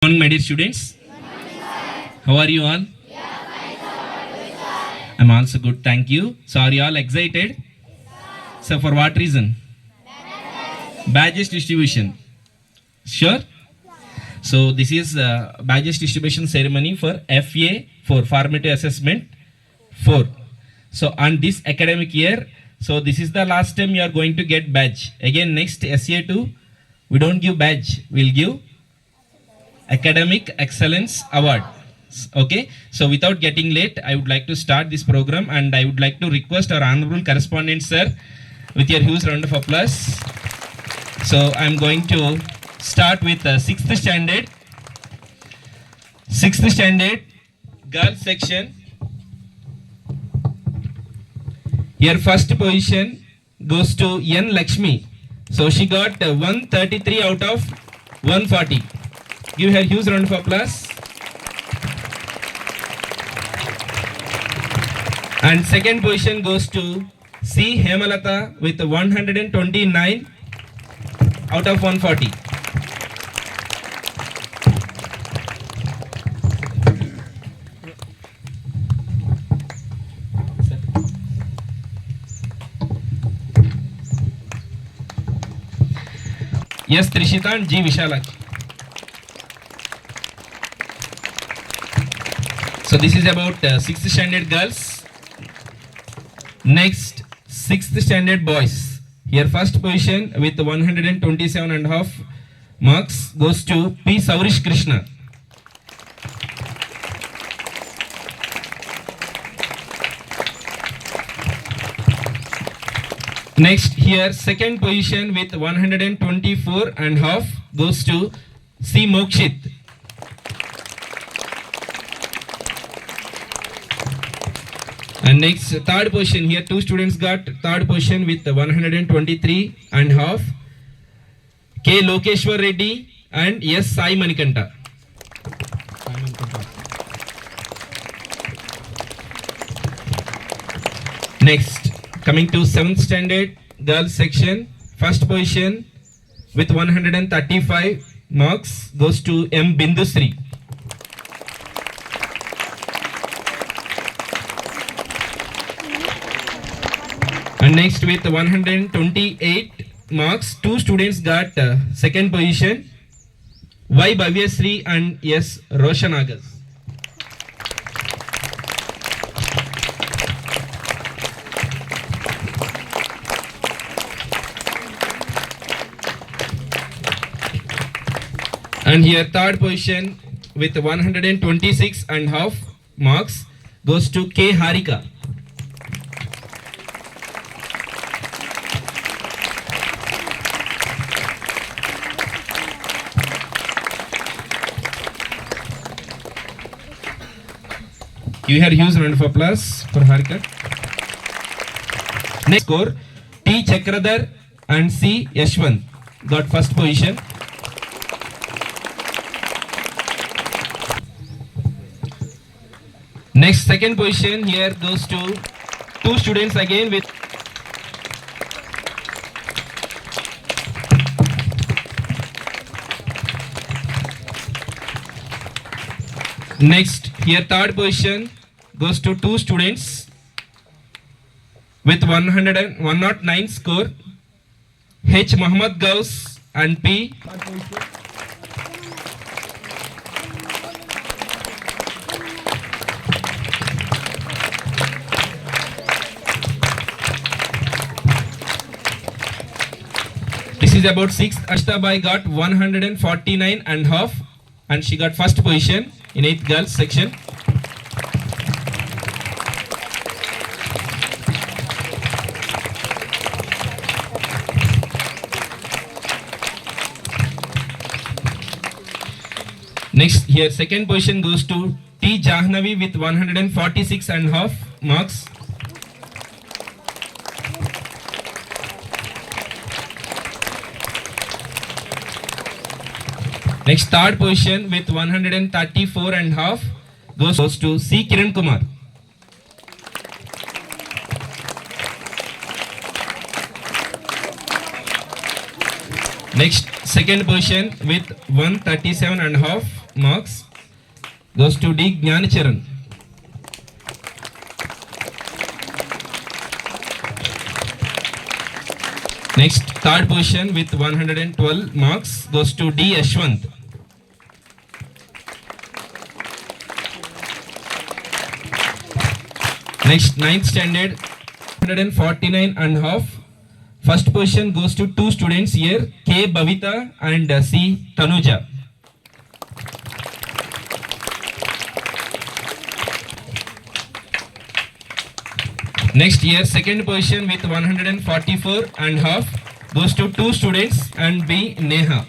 Good morning, my dear students. How are you all? I'm also good, thank you. So, are you all excited? So, for what reason? Badges distribution. Sure? So, this is badges distribution ceremony for FA 4, Formative Assessment 4. So, on this academic year, so this is the last time you are going to get badge. Again, next SA2, we don't give badge, we'll give Academic Excellence Award. Okay, so without getting late, I would like to start this program and I would like to request our honorable correspondent sir with your huge round of applause. So I'm going to start with 6th standard girls section. Your first position goes to N Lakshmi. So she got 133 out of 140. Give her huge round of applause. And second position goes to C. Hemalata with 129 out of 140. Yes, Trishita and G. Vishalakshi. So this is about 6th standard girls. Next, 6th standard boys. Here first position with 127.5 marks goes to P. Saurish Krishna. Next, here second position with 124.5 goes to C. Mokshit. And next, third position, here two students got third position with 123.5. K. Lokeshwar Reddy and S. Sai Manikanta. Next, coming to 7th standard girls section, first position with 135 marks goes to M. Bindusri. And next with 128 marks, two students got second position, Y. Bhavyasri and S. Roshan Agas. And here third position with 126.5 marks goes to K. Harika. You had huge round of applause for Harika. Next score, T. Chakradhar and C. Yashwant got first position. Next second position here goes to two students again with next here third position goes to two students with 109 score, H. Muhammad Gauss and P. This is about 6th. Ashtabai got 149.5 and she got first position in 8th girls section. Next here second position goes to T. Jahnavi with 146.5 marks. Next third position with 134.5 goes to C. Kiran Kumar. Next, second position with 137.5 marks goes to D. Gnanacharan. Next, third position with 112 marks goes to D. Ashwant. Next, 9th standard, 149.5. First position goes to two students here, K. Bhavita and C. Tanuja. Next year, second position with 144.5 goes to two students and B. Neha.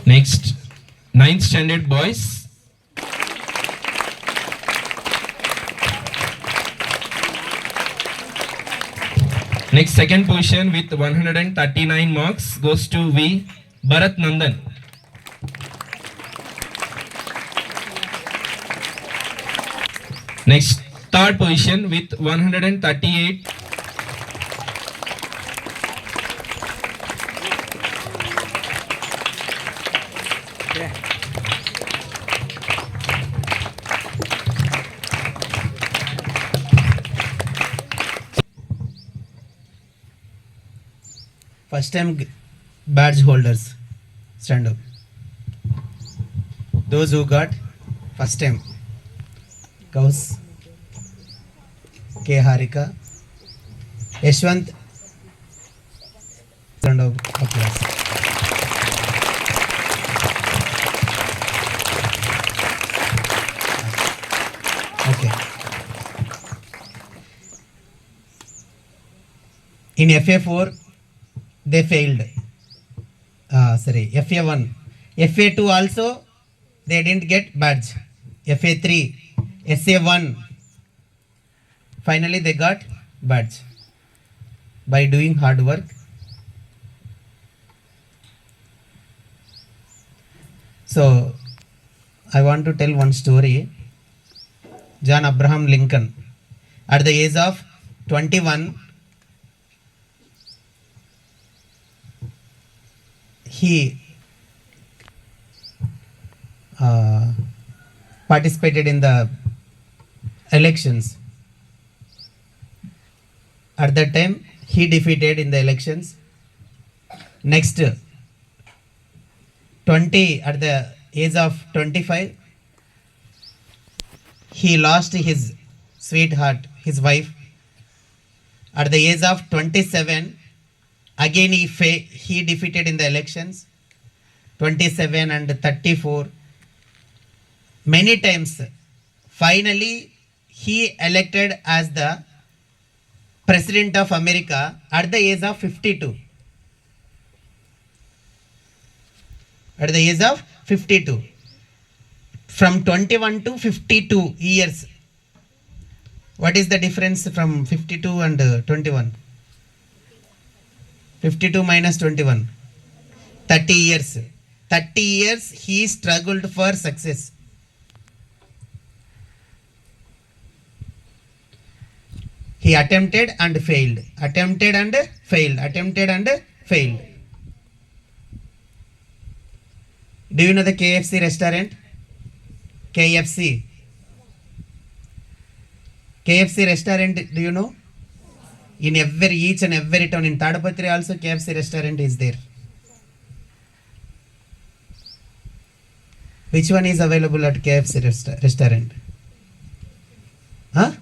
Next, 9th standard boys. Next, second position with 139 marks goes to V. Bharat Nandan. Next, third position with 138. First time badge holders, stand up. Those who got first time, Kaus, K. Harika, Yashwant, round of applause. Okay. In FA4, they failed. FA1. FA2 also, they didn't get badge. FA3, SA1, finally they got badge by doing hard work. So, I want to tell one story. John Abraham Lincoln, at the age of 21, he participated in the elections. At that time, he defeated in the elections. Next, at the age of 25, he lost his sweetheart, his wife. At the age of 27, again he defeated in the elections. 27 and 34, many times. Finally, he elected as the President of America at the age of 52. At the age of 52. From 21 to 52 years. What is the difference from 52 and 21? 52 minus 21. 30 years. 30 years he struggled for success. He attempted and failed. Attempted and failed. Attempted and failed. Do you know the KFC restaurant? KFC. KFC restaurant, do you know? In each and every town. In Tadapatri also KFC restaurant is there. Which one is available at KFC restaurant? Huh?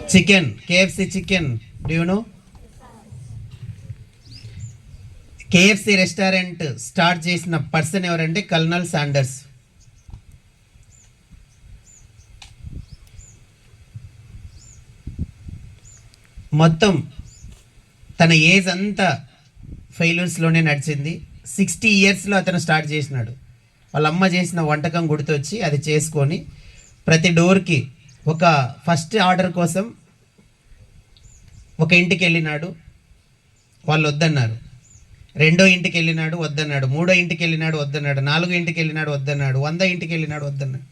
Chicken. KFC chicken. Do you know? KFC restaurant start చేసిన person ఎవరంటే colonel Sanders. మొత్తం తన age అంతా ఫెయిల్యూర్స్లోనే నడిచింది. 60 ఇయర్స్లో అతను start చేసినాడు. వాళ్ళ అమ్మ చేసిన వంటకం గుర్తొచ్చి అది చేసుకొని ప్రతి డోర్కి ఒక ఫస్ట్ ఆర్డర్ కోసం ఒక ఇంటికి వెళ్ళినాడు. వాళ్ళు వద్దన్నారు. రెండో ఇంటికి వెళ్ళినాడు వద్దన్నాడు, మూడో ఇంటికి వెళ్ళినాడు వద్దన్నాడు, 4 ఇంటికి వెళ్ళినాడు వద్దన్నాడు, 100 ఇంటికి వెళ్ళినాడు వద్దన్నాడు,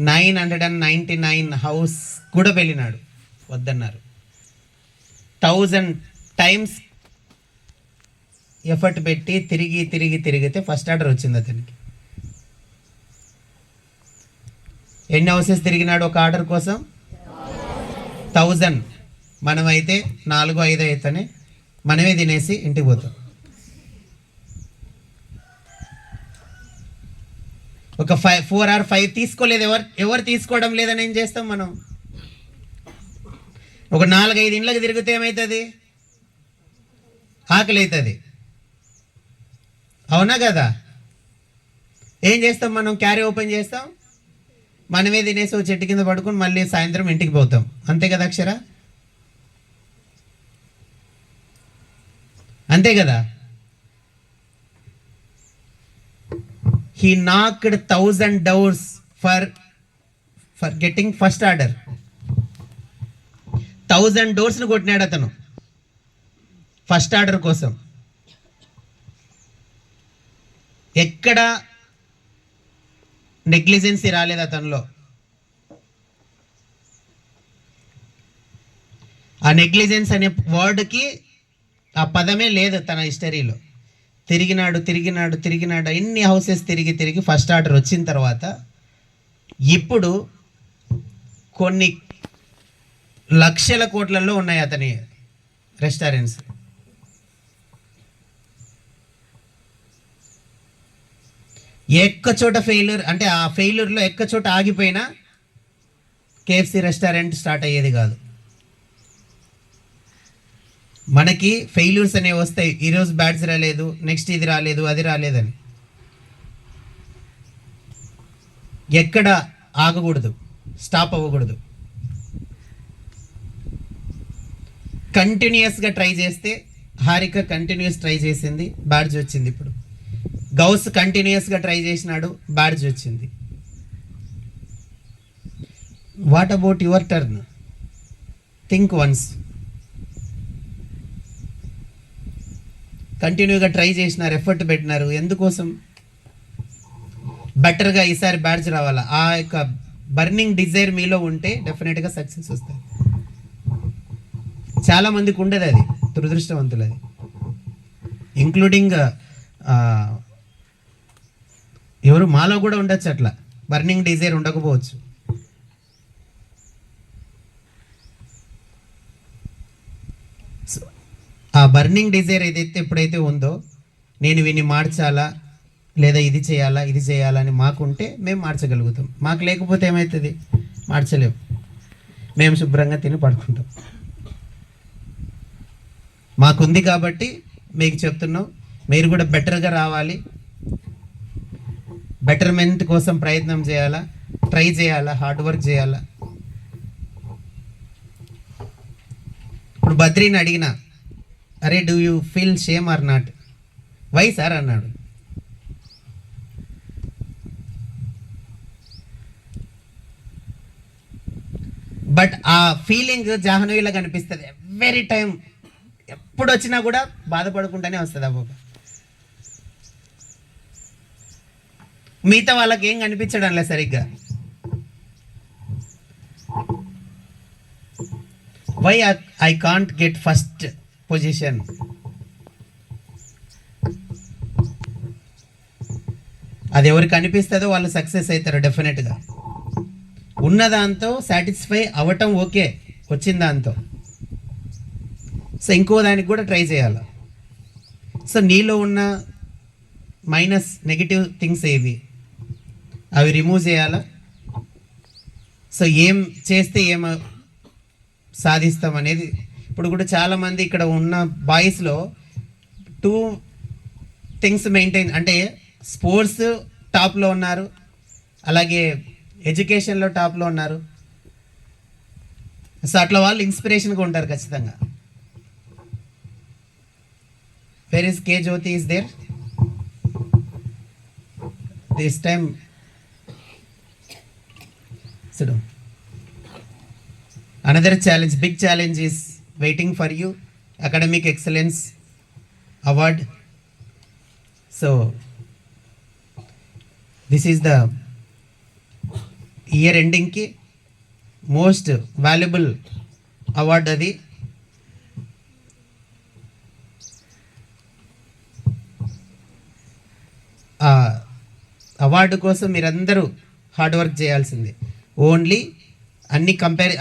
999 హౌస్ కూడా వెళ్ళినాడు వద్దన్నారు. 1000 టైమ్స్ ఎఫర్ట్ పెట్టి తిరిగితే ఫస్ట్ ఆర్డర్ వచ్చింది అతనికి. ఎన్ని హౌసెస్ తిరిగినాడు ఒక ఆర్డర్ కోసం? 1000. మనమైతే 4-5 అయితేనే మనమే తినేసి ఇంటికి పోతాం. ఒక 4 or 5 తీసుకోలేదు, ఎవరు తీసుకోవడం లేదని ఏం చేస్తాం మనం? ఒక 4-5 ఇండ్లకు తిరిగితే ఏమవుతుంది? ఆకలి అవుతుంది, అవునా కదా? ఏం చేస్తాం మనం? క్యారీ ఓపెన్ చేస్తాం, మనమే తినేసి ఒక చెట్టు కింద పడుకొని మళ్ళీ సాయంత్రం ఇంటికి పోతాం. అంతే కదా అక్షర? అంతే కదా? He knocked 1000 doors for getting first order. 1000 డోర్స్ను కొట్టినాడు అతను ఫస్ట్ ఆర్డర్ కోసం. ఎక్కడ నెగ్లిజెన్సీ రాలేదు అతనిలో. ఆ నెగ్లిజెన్స్ అనే వర్డ్కి ఆ పదమే లేదు తన హిస్టరీలో. తిరిగినాడు ఎన్ని హౌసెస్ తిరిగి ఫస్ట్ ఆర్డర్ వచ్చిన తర్వాత ఇప్పుడు కొన్ని లక్షల కోట్లలో ఉన్నాయి అతని రెస్టారెంట్స్. ఎక్కచోట ఫెయిల్యూర్, అంటే ఆ ఫెయిల్యూర్లో ఎక్కచోట ఆగిపోయినా కేఎఫ్సి రెస్టారెంట్ స్టార్ట్ అయ్యేది కాదు. మనకి ఫెయిల్యూర్స్ అనేవి వస్తాయి. ఈరోజు బ్యాడ్స్ రాలేదు, నెక్స్ట్ ఇది రాలేదు, అది రాలేదని. ఎక్కడ ఆగకూడదు, స్టాప్ అవ్వకూడదు. కంటిన్యూస్గా ట్రై చేస్తే, హారిక కంటిన్యూస్ ట్రై చేసింది, బ్యాడ్జ్ వచ్చింది. ఇప్పుడు గౌస్ కంటిన్యూస్గా ట్రై చేసినాడు, బ్యాడ్జ్ వచ్చింది. What about your turn? Think once. కంటిన్యూగా ట్రై చేసినారు, ఎఫర్ట్ పెట్టినారు, ఎందుకోసం? బెటర్గా ఈసారి బ్యాడ్జ్ రావాలా. ఆ యొక్క బర్నింగ్ డిజైర్ మీలో ఉంటే డెఫినెట్గా సక్సెస్ వస్తుంది. చాలామందికి ఉండదు అది, దురదృష్టవంతులు అది, ఇంక్లూడింగ్ ఎవరు మాలో కూడా ఉండొచ్చు. అట్లా బర్నింగ్ డిజైర్ ఉండకపోవచ్చు. ఆ బర్నింగ్ డిజైర్ ఏదైతే ఎప్పుడైతే ఉందో, నేను విని మార్చాలా, లేదా ఇది చేయాలా అని మాకుంటే మేము మార్చగలుగుతాం. మాకు లేకపోతే ఏమవుతుంది? మార్చలేము. మేము శుభ్రంగా తిని పడుకుంటాం. మాకుంది కాబట్టి మీకు చెప్తున్నాం, మీరు కూడా బెటర్గా రావాలి, బెటర్మెంట్ కోసం ప్రయత్నం చేయాలా, ట్రై చేయాలా, హార్డ్ వర్క్ చేయాలా. ఇప్పుడు బద్రీని అడిగిన, అరే do you feel shame or not? Why sir అన్నాడు. బట్ ఆ ఫీలింగ్ జాహ్నవిలో కనిపిస్తుంది ఎవ్రీ టైం. ఎప్పుడు వచ్చినా కూడా బాధపడుకుంటూనే వస్తుంది. అబ్బా, మిగతా వాళ్ళకి ఏం కనిపించడం లేదు సరిగ్గా. Why I can't get first position? అది ఎవరికి అనిపిస్తుందో వాళ్ళు సక్సెస్ అవుతారు డెఫినెట్గా. ఉన్న దాంతో సాటిస్ఫై అవ్వటం ఓకే, వచ్చిన దాంతో. సో ఇంకో దానికి కూడా ట్రై చేయాలి. సో నీలో ఉన్న మైనస్ నెగిటివ్ థింగ్స్ ఏవి, అవి రిమూవ్ చేయాలా. సో ఏం చేస్తే ఏం సాధిస్తాం అనేది. ఇప్పుడు కూడా చాలామంది ఇక్కడ ఉన్న బాయ్స్లో 2 థింగ్స్ మెయింటైన్, అంటే స్పోర్ట్స్ టాప్లో ఉన్నారు, అలాగే ఎడ్యుకేషన్లో టాప్లో ఉన్నారు. సో అట్లా వాళ్ళు ఇన్స్పిరేషన్గా ఉంటారు ఖచ్చితంగా. Where is K Jyothi is there this time? sit down. Another challenge, big challenge is waiting for you. Academic excellence, award. So this is the year ending ki most valuable award అది. ఆ award కోసం మీరందరూ hard work చేయాల్సిందే. Only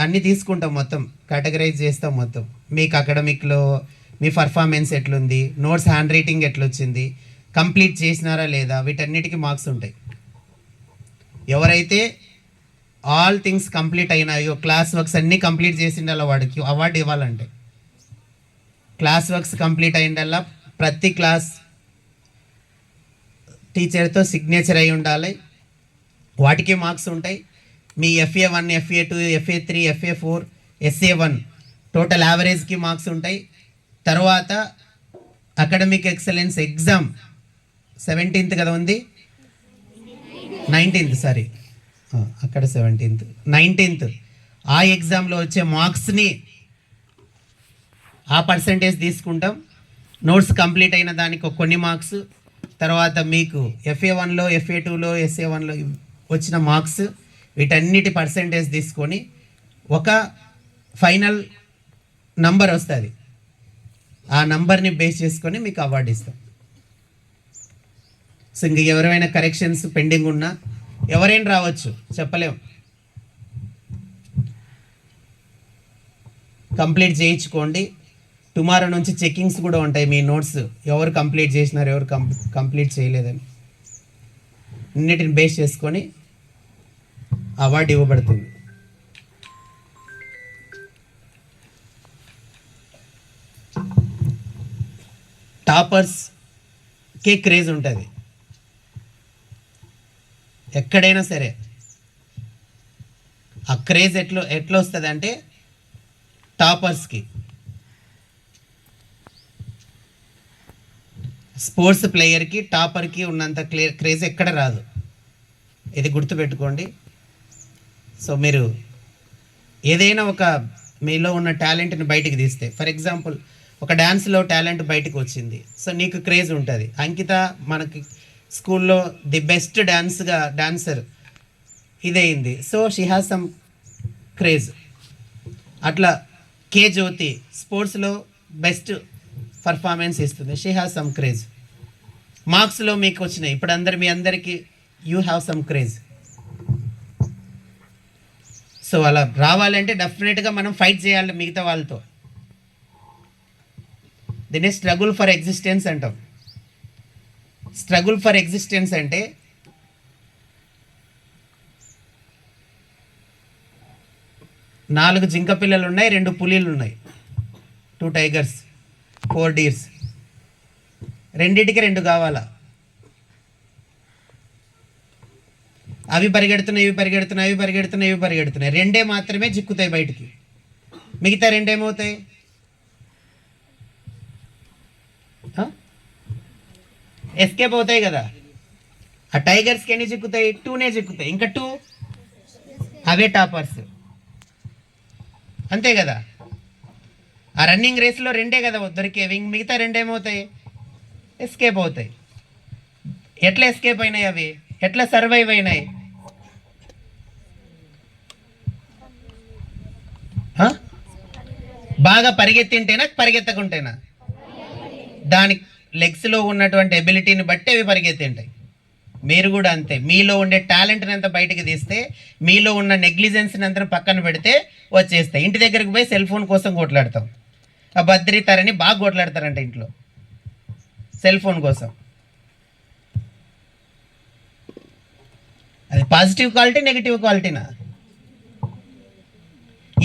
అన్ని తీసుకుంటాం, మొత్తం categorise చేస్తాం. మొత్తం మీకు అకాడమిక్లో మీ పర్ఫార్మెన్స్ ఎట్లుంది, నోట్స్ హ్యాండ్ రైటింగ్ ఎట్లొచ్చింది, కంప్లీట్ చేసినారా లేదా, వీటన్నిటికీ మార్క్స్ ఉంటాయి. ఎవరైతే ఆల్ థింగ్స్ కంప్లీట్ అయినాయో, క్లాస్ వర్క్స్ అన్నీ కంప్లీట్ చేసిండాలో వాడికి అవార్డు ఇవ్వాలంటే క్లాస్ వర్క్స్ కంప్లీట్ అయిండల్లా ప్రతి క్లాస్ టీచర్తో సిగ్నేచర్ అయి ఉండాలి, వాటికి మార్క్స్ ఉంటాయి. మీ FA1, FA2, FA3, FA4, SA1 total యావరేజ్కి marks ఉంటాయి. తర్వాత అకాడమిక్ ఎక్సలెన్స్ ఎగ్జామ్ 17th కదా ఉంది, 19th సారీ, అక్కడ 17th 19th ఆ ఎగ్జామ్లో వచ్చే మార్క్స్ని ఆ పర్సంటేజ్ తీసుకుంటాం. నోట్స్ కంప్లీట్ అయిన దానికి కొన్ని మార్క్స్, తర్వాత మీకు FA1లో, FA2లో, SA1లో వచ్చిన మార్క్స్, వీటన్నిటి పర్సంటేజ్ తీసుకొని ఒక ఫైనల్ నంబర్ వస్తుంది. ఆ నంబర్ని బేస్ చేసుకొని మీకు అవార్డు ఇస్తాం. సో ఇంక ఎవరైనా కరెక్షన్స్ పెండింగ్ ఉన్నా ఎవరైనా రావచ్చు, చెప్పలేం. కంప్లీట్ చేయించుకోండి. టుమారో నుంచి చెక్కింగ్స్ కూడా ఉంటాయి. మీ నోట్స్ ఎవరు కంప్లీట్ చేసినారు, ఎవరు కంప్లీట్ చేయలేదని అన్నిటిని బేస్ చేసుకొని అవార్డు ఇవ్వబడుతుంది. టాపర్స్కే క్రేజ్ ఉంటుంది ఎక్కడైనా సరే. ఆ క్రేజ్ ఎట్లా వస్తుంది అంటే టాపర్స్కి. స్పోర్ట్స్ ప్లేయర్కి టాపర్కి ఉన్నంత క్రేజ్ ఎక్కడ రాదు, ఇది గుర్తుపెట్టుకోండి. సో మీరు ఏదైనా ఒక మీలో ఉన్న టాలెంట్ని బయటికి తీస్తే, ఫర్ ఎగ్జాంపుల్ ఒక డ్యాన్స్లో టాలెంట్ బయటికి వచ్చింది, సో నీకు క్రేజ్ ఉంటుంది. అంకిత మనకి స్కూల్లో ది బెస్ట్ డాన్సర్ ఇదైంది, so she has some craze. అట్లా కే జ్యోతి స్పోర్ట్స్లో బెస్ట్ పర్ఫార్మెన్స్ ఇస్తుంది, షీ హ్యాస్ సమ్ క్రేజ్. మార్క్స్లో మీకు వచ్చినాయి, ఇప్పుడు మీ అందరికీ you have some craze. So అలా రావాలంటే డెఫినెట్గా మనం ఫైట్ చేయాలి మిగతా వాళ్ళతో. దీన్ని స్ట్రగుల్ ఫర్ ఎగ్జిస్టెన్స్ అంటాం. స్ట్రగుల్ ఫర్ ఎగ్జిస్టెన్స్ అంటే నాలుగు జింక పిల్లలు ఉన్నాయి, 2 పులీలు ఉన్నాయి, 2 టైగర్స్, 4 డీర్స్. రెండింటికి 2 కావాలా. అవి పరిగెడుతున్నాయి, ఇవి పరిగెడుతున్నాయి, ఇవి పరిగెడుతున్నాయి, ఇవి పరిగెడుతున్నాయి. 2 మాత్రమే చిక్కుతాయి బయటికి, మిగతా 2 ఏమవుతాయి? ఎస్కేప్ అవుతాయి కదా. ఆ టైగర్స్కి ఎన్ని చిక్కుతాయి? 2నే చిక్కుతాయి, ఇంకా 2 అవే టాపర్స్, అంతే కదా. ఆ రన్నింగ్ రేస్లో 2 కదా దొరికేవి, మిగతా 2 ఏమవుతాయి? ఎస్కేప్ అవుతాయి. ఎట్లా ఎస్కేప్ అయినాయి అవి? ఎట్లా సర్వైవ్ అయినాయి? బాగా పరిగెత్తింటేనా, పరిగెత్తకుంటేనా? దాని లెగ్స్లో ఉన్నటువంటి ఎబిలిటీని బట్టి అవి పరిగెత్తింటాయి. మీరు కూడా అంతే, మీలో ఉండే టాలెంట్ని అంతా బయటకు తీస్తే, మీలో ఉన్న నెగ్లిజెన్స్ని అంతా పక్కన పెడితే వచ్చేస్తాయి. ఇంటి దగ్గరికి పోయి సెల్ ఫోన్ కోసం కొట్లాడతాం. ఆ భద్రితారని బాగా కొట్లాడతారంట ఇంట్లో సెల్ ఫోన్ కోసం. అది పాజిటివ్ క్వాలిటీ, నెగిటివ్ క్వాలిటీనా?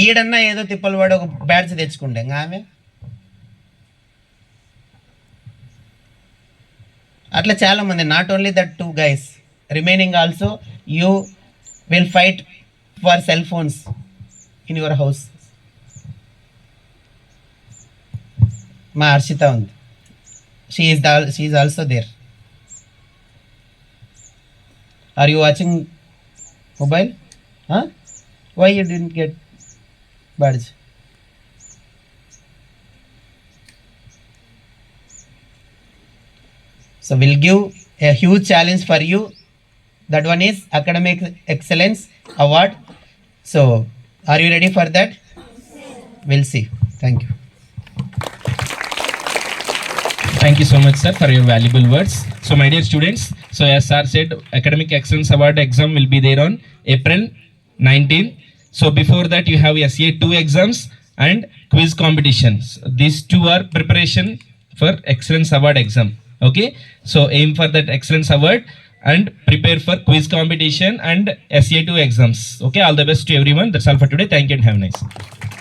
ఈడన్నా ఏదో తిప్పలు పడి ఒక బ్యాడ్జ్ తెచ్చుకుంటే ఇంకా ఆమె అట్లా చాలామంది. Not only that 2 guys, remaining also you will fight for cell phones in your house. మా హర్షిత ఉంది, she is also there. Are you watching mobile? Why you didn't get badge? So we'll give a huge challenge for you. That one is Academic Excellence Award. So are you ready for that? We'll see. Thank you. Thank you so much, sir, for your valuable words. So, my dear students, so as sir said, Academic Excellence Award exam will be there on April 19. So, before that, you have SA2 exams and quiz competitions. These two are preparation for Excellence Award exam. Okay, so aim for that Excellence Award and prepare for quiz competition and SA2 exams. Okay, all the best to everyone. That's all for today. Thank you and have a nice day.